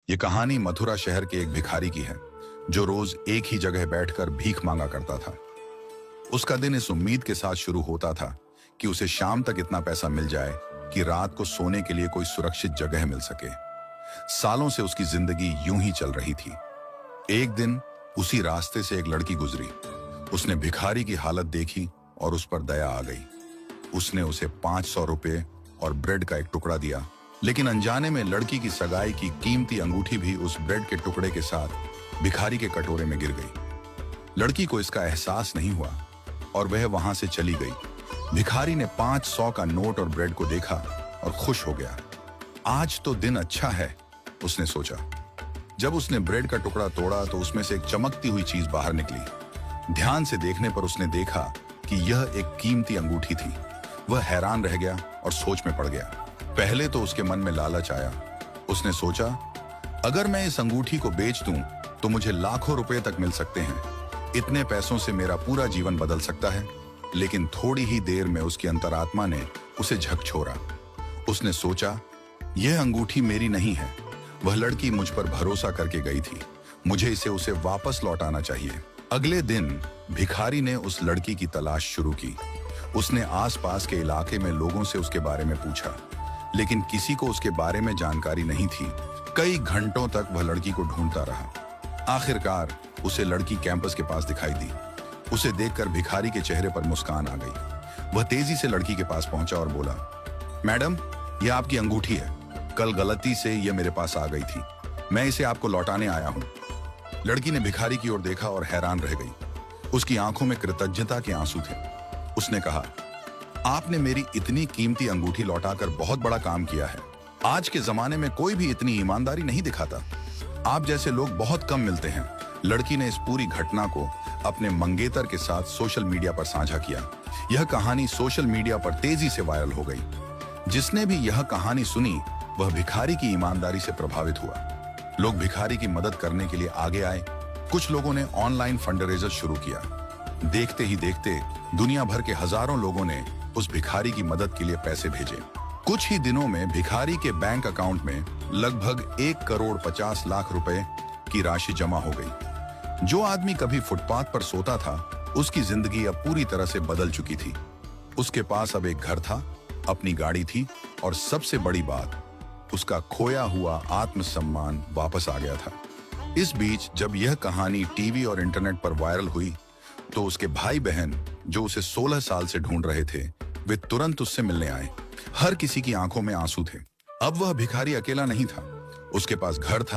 ये कहानी मथुरा शहर के एक भिखारी की है जो रोज एक ही जगह बैठकर भीख मांगा करता था। उसका दिन इस उम्मीद के साथ शुरू होता था कि उसे शाम तक इतना पैसा मिल जाए कि रात को सोने के लिए कोई सुरक्षित जगह मिल सके। सालों से उसकी जिंदगी यूं ही चल रही थी। एक दिन उसी रास्ते से एक लड़की गुजरी। उसने भिखारी की हालत देखी और उस पर दया आ गई। उसने उसे 500 रुपए और ब्रेड का एक टुकड़ा दिया, लेकिन अनजाने में लड़की की सगाई की कीमती अंगूठी भी उस ब्रेड के टुकड़े के साथ भिखारी के कटोरे में गिर गई। लड़की को इसका एहसास नहीं हुआ और वह वहां से चली गई। भिखारी ने 500 का नोट और ब्रेड को देखा और खुश हो गया। आज तो दिन अच्छा है, उसने सोचा। जब उसने ब्रेड का टुकड़ा तोड़ा तो उसमें से एक चमकती हुई चीज बाहर निकली। ध्यान से देखने पर उसने देखा कि यह एक कीमती अंगूठी थी। वह हैरान रह गया और सोच में पड़ गया। पहले तो उसके मन में लालच आया। उसने सोचा, अगर मैं इस अंगूठी को बेच दूं तो मुझे लाखों रुपए तक मिल सकते हैं। इतने पैसों से मेरा पूरा जीवन बदल सकता है। लेकिन थोड़ी ही देर में उसकी अंतरात्मा ने उसे झकझोरा। उसने सोचा, यह अंगूठी मेरी नहीं है। वह लड़की मुझ पर भरोसा करके गई थी। मुझे इसे उसे वापस लौटाना चाहिए। अगले दिन भिखारी ने उस लड़की की तलाश शुरू की। उसने आसपास के इलाके में लोगों से उसके बारे में पूछा, लेकिन किसी को उसके बारे में जानकारी नहीं थी। कई घंटों तक वह लड़की को ढूंढता रहा। आखिरकार उसे लड़की कैंपस के पास दिखाई दी। उसे देखकर भिखारी के चेहरे पर मुस्कान आ गई। वह तेजी से लड़की के पास पहुंचा और बोला, मैडम, यह आपकी अंगूठी है। कल गलती से यह मेरे पास आ गई थी। मैं इसे आपको लौटाने आया हूं। लड़की ने भिखारी की ओर देखा और हैरान रह गई। उसकी आंखों में कृतज्ञता के आंसू थे। उसने कहा, आपने मेरी इतनी कीमती अंगूठी लौटाकर बहुत बड़ा काम किया है। आज के जमाने में कोई भी इतनी ईमानदारी नहीं दिखाता। आप जैसे लोग बहुत कम मिलते हैं। लड़की ने इस पूरी घटना को अपने मंगेतर के साथ सोशल मीडिया पर साझा किया। यह कहानी सोशल मीडिया पर तेजी से वायरल हो गई। जिसने भी यह कहानी सुनी वह भिखारी की ईमानदारी से प्रभावित हुआ। लोग भिखारी की मदद करने के लिए आगे आए। कुछ लोगों ने ऑनलाइन फंडरेजर शुरू किया। देखते ही देखते दुनिया भर के हजारों लोगों ने उस भिखारी की मदद के लिए पैसे भेजे। कुछ ही दिनों में भिखारी के बैंक अकाउंट में लगभग 1,50,00,000 रुपए की राशि जमा हो गई। जो आदमी कभी फुटपाथ पर सोता था, उसकी जिंदगी अब पूरी तरह से बदल चुकी थी। उसके पास अब एक घर था, अपनी गाड़ी थी और सबसे बड़ी बात, उसका खोया हुआ आत्मसम्मान वापस आ गया था। इस बीच जब यह कहानी टीवी और इंटरनेट पर वायरल हुई तो उसके भाई बहन जो उसे 16 साल से ढूंढ रहे थे, वे तुरंत उससे मिलने आए। हर किसी की आंखों में आंसू थे। अब वह भिखारी अकेला नहीं था। उसके पास घर था,